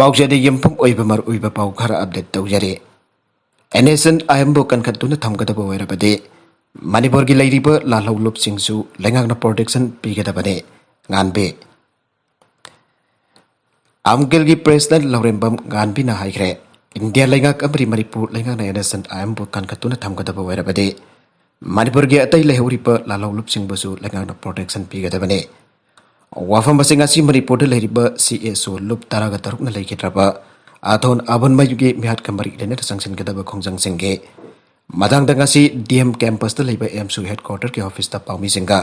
पाउचेद यमफम ओइबा मर ओइबा पाउ खरा अपडेट तौजरे एनेसन आयम्बो कनखतुना थमगदबो ओइरबदे मणिपुर की लैरिबा लालौलुप सिंगसु लेंगांगना प्रोटेक्शन पीगदबने गानबे आमगेल की प्रेसिडेंट लौरेंबम गानबिना हाइग्रे इंडिया लेंगाक अमरी मणिपुर लेंगांगना एनेसन आयम्बो कनखतुना थमगदबो ओइरबदे मणिपुर की अतै लेहौरिबा लालौलुप सिंगबसु लेंगांगना प्रोटेक्शन पीगदबने वाफम मणिपुर CSO लुप ताराग तरुकना लेखिद्रबा आथोन आबन मयुगी मिहात कमरी लेने संगसिनगदब खोंजंग सिंगे मदांग DM कैंपस एमसु हेडक्वार्टर के ऑफिस पाउमी सिंगा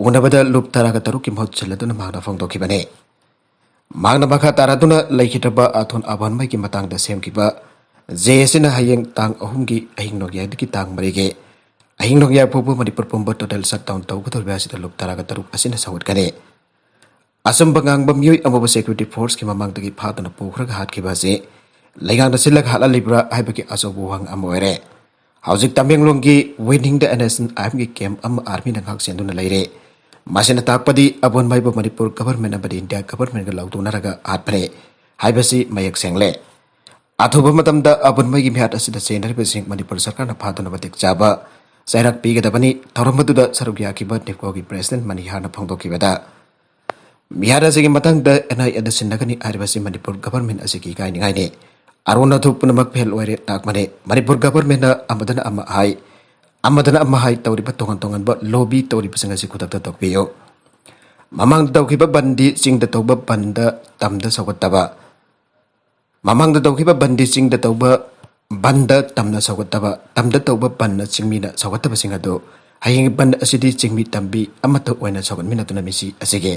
उनबदा लुप ताराग तरुक की महत चलदुना मांगना फोंदोखिबने मांगना मखा तारादुना लेखिद्रबा आथोन आबन मय की मतंग सेमकिबा JSना हयेंग तांग अहुमगी अहिंग नोगियादकी तांग मरिगे अहिंग नोगिया पोबो मणिपुर पुंब टोटल शटडाउन तौगदोरबासिदा लुप ताराग तरुक असिना सवदगने असम बंगांग मियोई अमब सिक्योरिटी फोर्स की ममांगदगी फादना पोखरग हातखिबासे लेगांग सिलग हाला लिब्रा हाइबकी अचौबो वांग अमोरे हौजिक तमेंगलोंग की वेनिंग द एनएसन आइम की कैंप आर्मी नंगाक सेंदुना लेरे मासिना ताकपदी अबोन माइबो मणिपुर गवर्नमेंट अबदी इंडिया गवर्नमेंट ग लौदुनरगा हातपरे हाइबसी मयक सेंगले अथुबा मतमदा अबोन माइगी मिहात असिदा सेनरबसिंग मणिपुर सरकारना फादना बतिक चाबा सैराक पीगदबनी थौरमदुदा सरुक याखिबा निपको की प्रेसिडेंट मनिहारना फोंदोखिबदा मिहारा से मतंग एनआई सिन्नगनी मणिपुर गवर्नमेंट की गायने अरुण पुनमक फेल ओरे ताकमने मणिपुर गवर्नमेंट हाई तौरिब तोंगन तोंगनब लोबी तौरिबसिंग असि खुदक तोकपियो ममांग तौखिबा बंदी चिंग तौब बंद तमद सौगतबा ममांग तौखिबा बंदी चिंग तौब बंद तमद सौगतबा तमद तौब बंद चिंगमीना सौगतबसिंग अदो हयेंग बंद असिदि चिंगमी तंबी अमत ओइना सौगतमिनतुना मिसि असिगे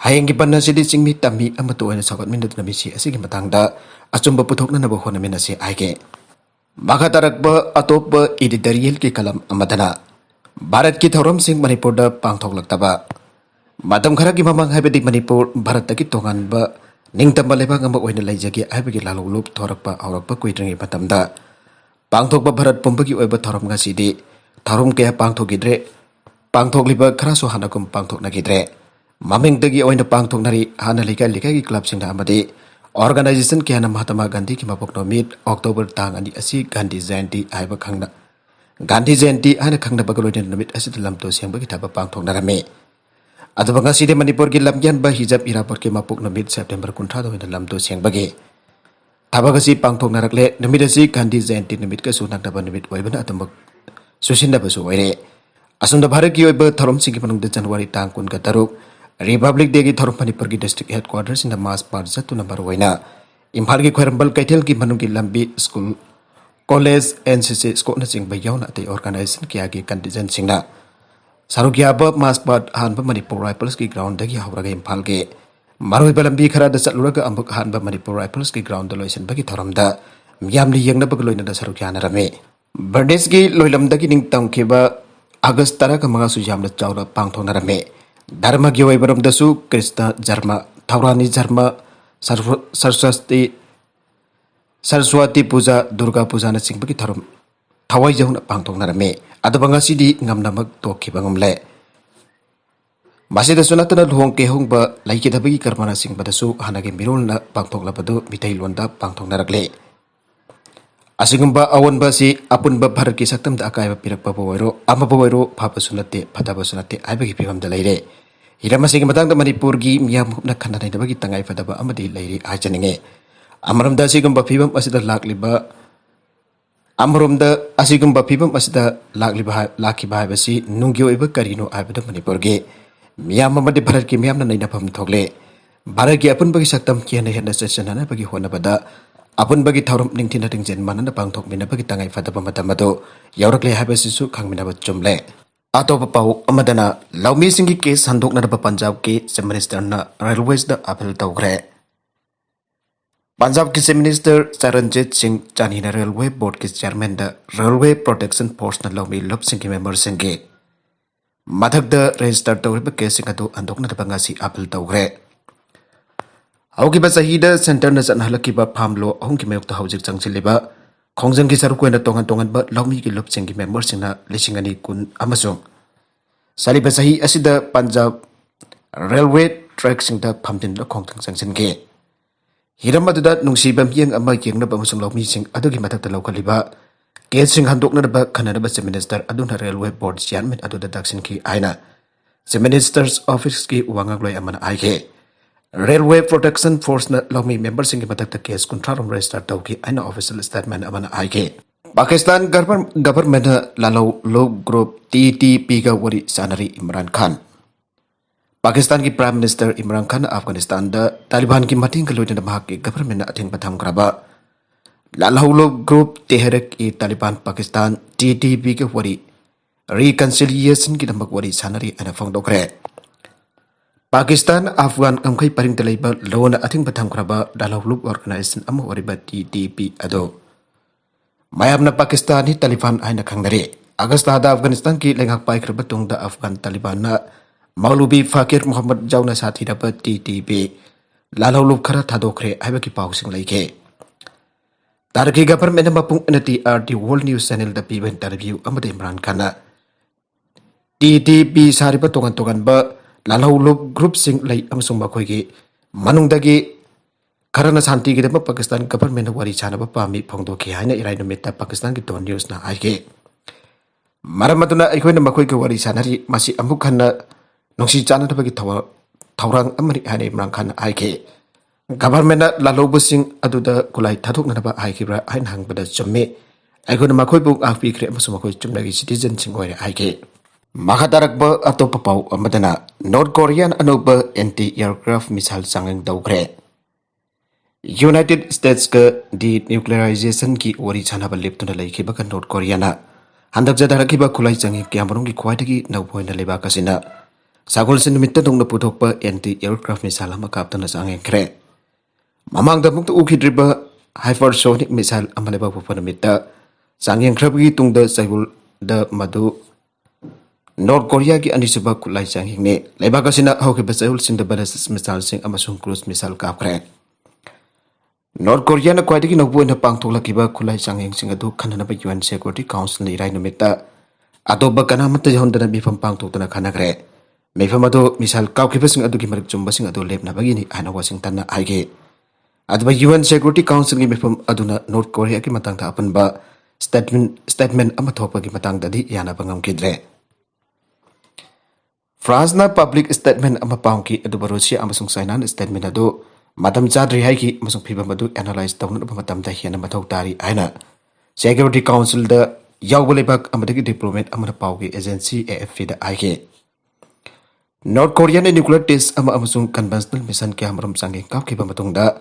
हयेंगी बन्ना सिदी चिंगमी तम्मी अमतो ओइना सौगतमिनतुना मिसि असिगी मतंगदा अचुंब पुथोकननबो होनमिनसे आइगे मखा तरकब अतोप एडिटोरियल की कलम अमदना भारत की थौरम सिंह मणिपुर द पांगथोकलक्तबा मतम खरा की ममांग हाइबदि मणिपुर भारत की तोंगानब निंगतंब लेबांग अम ओइना लैजगे हाइबगी लालौलुप थोरकपा औरकपा कुइद्रिंगी मतमदा पांगथोकबा भारत पुंबगी ओइबा थौरम गसिदि थौरम कया पांगथोगिद्रे पांगथोकलिबा खरासो हानाकुम पांगथोकनागिद्रे ममिंगदगी ओइना पांगथोकनारी हाना लेका लेका की क्लब सिंगना अमदि ऑर्गेनाइजेशन के हाना महात्मा गांधी की मपोक नोमित अक्टोबर तांग अनि असि गांधी जयंती आइबा खंगना गांधी जयंती हाना खंगना बगलोइन नोमित असि लमतो सेंबगी थाबा पांगथोकनारमे अदुबा ngasi मणिपुर की लमयान बा हिजाब इरापर के मपोक नोमित सेप्टेम्बर 19 दोइना लमतो सेंबगे थाबागसी पांगथोकनारकले नोमित असि गांधी जयंती नोमित का सुनाकदबा नोमित ओइबना अतमक सुसिनबसु ओइरे असुंदा भारत की ओइबा थौरम सिंगी मनुंगदा जनवरी तांग 13 रिपब्लिक डे की थौरम मणिपुर की district headquarter in mass part चतुना मरुना इम्फाल की खोरंबल कैथल की मनुंग की लंबी स्कूल कॉलेज NCC स्कोन चिंग यौना अतई ऑर्गेनाइजेशन क्या की कंटीजेंट सिंगना सरुक याब मास पार्ट हानब मणिपुर राइफल्स की ग्राउंड दगी हौरगा इम्फाल के मरुब लंबी खराद चलुरगा अमुक हानब मणिपुर राइफल्स की ग्राउंड लोइसनबगी थौरमदा मियामनि यंगनबग लोइनदा सरुक यानरमे बर्डेस की लोइलमदगी निंग तंगखिबा अगस्त 13 मंगासु यामना चाउरा पांगथोनरमे धर्म की वैबरमदसु कृष्ण जन्म थौरानी जन्म सरस्वती पूजा दुर्गा पूजा न सिंह की थरम थवाई जौन पांगथोकनारमे अदबंगासिदी ngamnamक तोखिबंगमले मासिदसु नतन लुहोंग केहोंग ब लाइकिदबगी कर्मना सिंह बदसु हानागे मिरोलना पांगथोकलबदु मिथैलोंदा पांगथोकनारकले असिगुंबा अवनबसी अपुनब भारत की सक्तम अकायब पिरकपबो ओइरो अमबो ओइरो फाबसु नते फताबसु नते आइबगी फिबमदा लेरे हिरमसिंग मतंग मणिपुर की मियाम हुबना खन्नाइदबगी तंगाई फदबा अमदि लेरे आजनिंगे अमरमदा सिगुंबा फिबम असिदा लाक्लिबा अमरमदा असिगुंबा फिबम असिदा लाखिबा हाइबसी नुंगी ओइबा करिनो आइबदा मणिपुर के मियाम अमदि भारत की मियामना नैनाफम थोकले भारत की अपुनबगी सक्तम कियना हेना सचननाबगी होनबदा अपुनबगी थौरम निंथिना तिंगजेन मानना पांगथोकमिनबगी तंगाई फदबा मतमदो यौरकले हाइबसिसु खांगमिनबा चुमले अतोप पाउ अमदना लौमी सिंह की केस हंदोकनरबा पंजाब के चीफ मिनिस्टर रेलवेज द अपील तौग्रे पंजाब के चीफ मिनिस्टर चरणजीत सिंह चानीना रेलवे बोर्ड के चेयरमैन द रेलवे प्रोटेक्शन फोर्स न लौमी लुप सिंह की मेंबर सिंह के मधक द रजिस्टर तौरिबा केस सिंह अदु हंदोकनरबा ngasi अपील तौग्रे हौकिबा सहीदा सेंटर न चनहलकिबा फार्म लो अहुम की मयुक्त हौजिक चंगसिलिबा खोंजंग की सरुकोइना तोंगन तोंगनबा लौमी की लुप सिंह की मेंबर सिंह लिसिंग अनि कुन अमसों सालिबा सही असिदा पंजाब रेलवे ट्रैक सिंह द फमजिन खोंजंग चंगसिनगे Hiram aduda nungsibam yang ama yengnaba amasung lawmising adugi mathakta lawkhaliba kesing handoknaba khananaba Chief Minister aduna Railway Board Chairman aduda daksinki aina Chief Minister's Office ki wangagloi amana aike Railway Protection Force na lawmi members singi mathakta case kuntrarom register tawki aina official statement amana aike Pakistan government lalau low group TTP ka wari sanari Imran Khan Pakistan की prime minister Imran Khan Afghanistan दा तालिबान की मटिंग लोइना महाक की government अथिंग पथम करबा लालहौलो group Tehreek e Taliban Pakistan TTP के वरी रिकंसिलिएशन की नमक वरी सानरी अना फोंदोकरे पाकिस्तान अफगान अमखै परिंग तलैबा लोन अथिंग पथम करबा लालहौलो ऑर्गेनाइजेशन अम वरीबा TTP अदो मायाबना पाकिस्तानी तालिबान आइना खंगरे अगस्तादा अफगानिस्तान की लेंगाक पाइखरबा तुंगदा अफगान तालिबान ना Maulubi Fakir Muhammad Jauna Sati dapat TTP lalu khara thadokre aiba ki pausing laike tarki government mapung NTRT World News Channel da piba interview amade Imran Khan TTP sariba tongan ba lalu group sing lai amasung makhoi gi manungdagi karana santi gi da Pakistan government wari chana ba pami phongdoki haina irai no meta Pakistan ki ton news na aike maramaduna aikoina makhoi gi wari sanari masi amuk khanna Nongsi chana bagi taurang amari hane Imran Khan aike government lalu busing aduda kulai thaduk na ba aike bra ain hang bada chumme aiko na makhoi bu afi kre amasum makhoi chumnagi citizen singoi aike makadarak ba atopa pau amadana North Korean anoba anti aircraft missile sangeng daukre United States ka denuclearization ki wari chana ba leptuna laike ba North Korea na handak jadara ki ba kulai changi kyamrong ki khwaitagi naupoina leba kasina Sagol sinumita dong na putok pa anti-aircraft missile ama kapta na sangeng kre. Mamang da mungta ukidriba hypersonic missile amaleba pupanamita sangeng krabi tung da sagol da madu North Korea ki anisaba kulai sangeng ne. Leba kasina hau ki basayol sing da ballistic missile sing amasung cruise missile kap kre. North Korea na kwaiti ki nagbuin na pangtula kiba kulai sangeng sing adu kanana ba UN Security Council na irai numita adoba kanamata jahon da na bifam pangtula na kanakre. Mefamado misal kau kipasing adu ki marik chumba sing adu lep na bagini ana Washington na aige adba UN Security Council ki mefam aduna North Korea ki matang ta apan ba statement ama thopa ki matang dadi yana bangam kidre France na public statement ama paung ki adu Russia amasung China na statement adu madam chadri hai ki amasung phibam adu analyze tawna ba matam da hiana mathok tari aina Security Council da yawbale bak amadagi diplomat amana paung ki agency AFP da aige North Korea na nuclear test ama amasung conventional mission ki hamram sangi kap ki bamatungda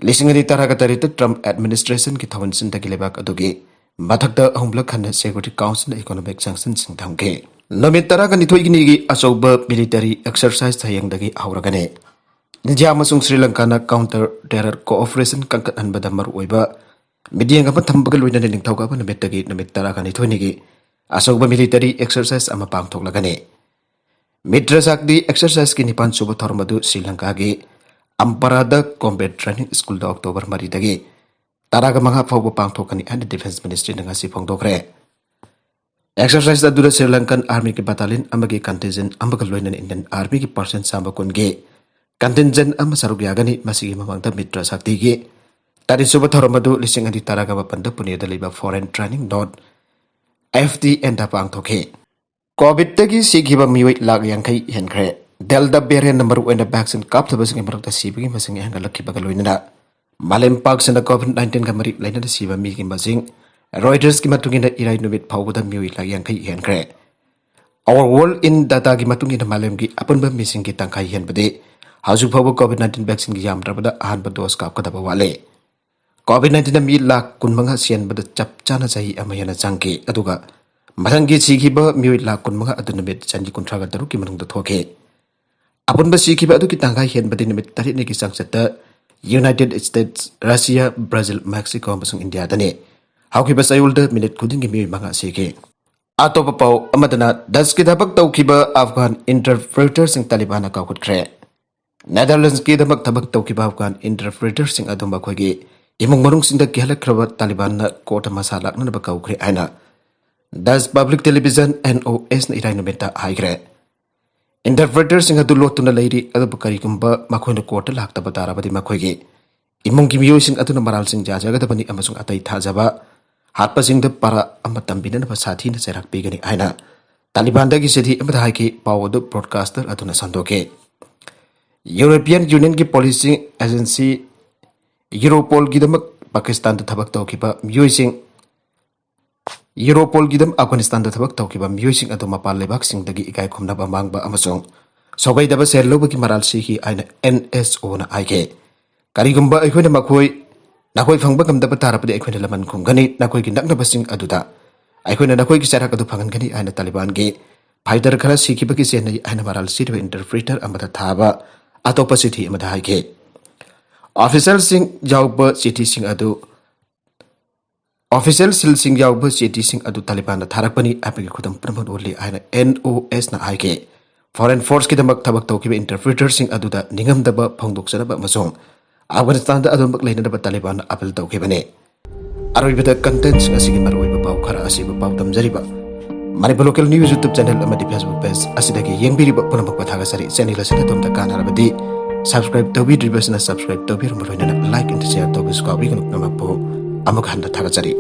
lisingari taragatari Trump administration ki thawan sin dagi lebak adugi mathakda ahumla khan Security Council economic sanctions sing thamke nomit taraga nithoi gini gi asoba military exercise thayang dagi auragane India amasung Sri Lanka na counter terror cooperation kankat anbada maru oiba mediang apa thambagal loina ning thauka ba nomit dagi nomit taraga nithoi ni gi asoba military exercise ama pangthok lagane Mitra Sakti exercise ki nipan suba thormadu Sri Lanka gi Amparada Combat Training School da October mari dagi taraga manga phawba pangthokani and Defense Ministry na ngasi phongdokre exercise da dura Sri Lankan Army ki battalion amagi contingent amagal loinan Indian Army ki percent samba kun gi contingent ama saruk yagani masigi mamangda Mitra Sakti gi tari suba thormadu lising adi taraga bapanda punida liba foreign training dot FTN da pangthokhe COVID tagi sigiba miwai lag yangkai henkre Delta variant number 1 vaccine kap thaba sing marak da sibagi masing hanga lakhi bagaloina malem pak sana COVID-19 kamari laina da siba mi ki masing Reuters ki matungina irai numit phawda miwai lag yangkai henkre Our world in data ki matungina malem ki apun ba missing ki tangkai hen bade hazu phawba COVID-19 vaccine ki yam trabada ahan ba dose kap kadaba wale COVID-19 mi lag kunmanga sian bada chap chana sahi amayana changke aduga Masangi sikiba miwit lakon mga adunamit sanji kontraga daru ki manung thoke. Apun ba sikiba adu ki tangkai hen badi namit tarik ni ki sangsata United States, Russia, Brazil, Mexico masung India dane. Hau ki ba sayul da minute kuding ki miwit mga sike. Ato pa pau amadana das ki dabak tau ki ba Afghan interpreter sing Taliban na kakut kre. Netherlands ki dabak tabak tau ki ba Afghan interpreter sing adum ba khogi imong marung sing da ki halak krabat Taliban na kota masalak na ba kau kre aina. Das public television NOS na irai numeta haigre. Interpreter sing adu lotuna lairi adu bakari kumba makhoi na kota lakta batara badi makhoi ge imong ki miyoising atuna maralsing jajagadabani amasung atai thajaba hatpasingda para ama tambinana sathi na cherak pigani aina Taliban dagi sithi amada haiki pawdu broadcaster atuna sandoke European Union ki policy agency Europol gidamak Pakistan da thabak tawkiba miyoising Europol gidam Afghanistan da thabak tawkiba miyoising atu mapal lebak sing dagi ikai khumnaba mangba amasung sogai daba ser lobaki maral sihi aina NSO na aike karigumba aikoina makoi nakoi phangba kamdaba tarapadi aikoina laman khumgani nakoi ki naknaba sing aduda aikoina nakoi ki charak adu phangangani aina Taliban gi fighter khara sikibaki senai aina maral sirve interpreter amada thaba atopa sithi amada haike official sing jawba city sing adu official sil sing jawba city sing adu Taliban da tharakpani apagi khudam pramod oli aina NOS na haike foreign force kidamak thabak tawkiba interpreter sing aduda ningam daba phongdok sanaba masong Afghanistan da adon baklay na Taliban apel tawkibane aroibada content sing asigi maroiba paw khara asiba paw tamjariba Manipur local news YouTube channel amadi Facebook page asidagi yengbiriba punamak pathaga sari channel asina tomda kanarabadi subscribe tawbidribasna subscribe tawbir maroina like and share tawbis kawi kanuk namapo amuk handa thaga sari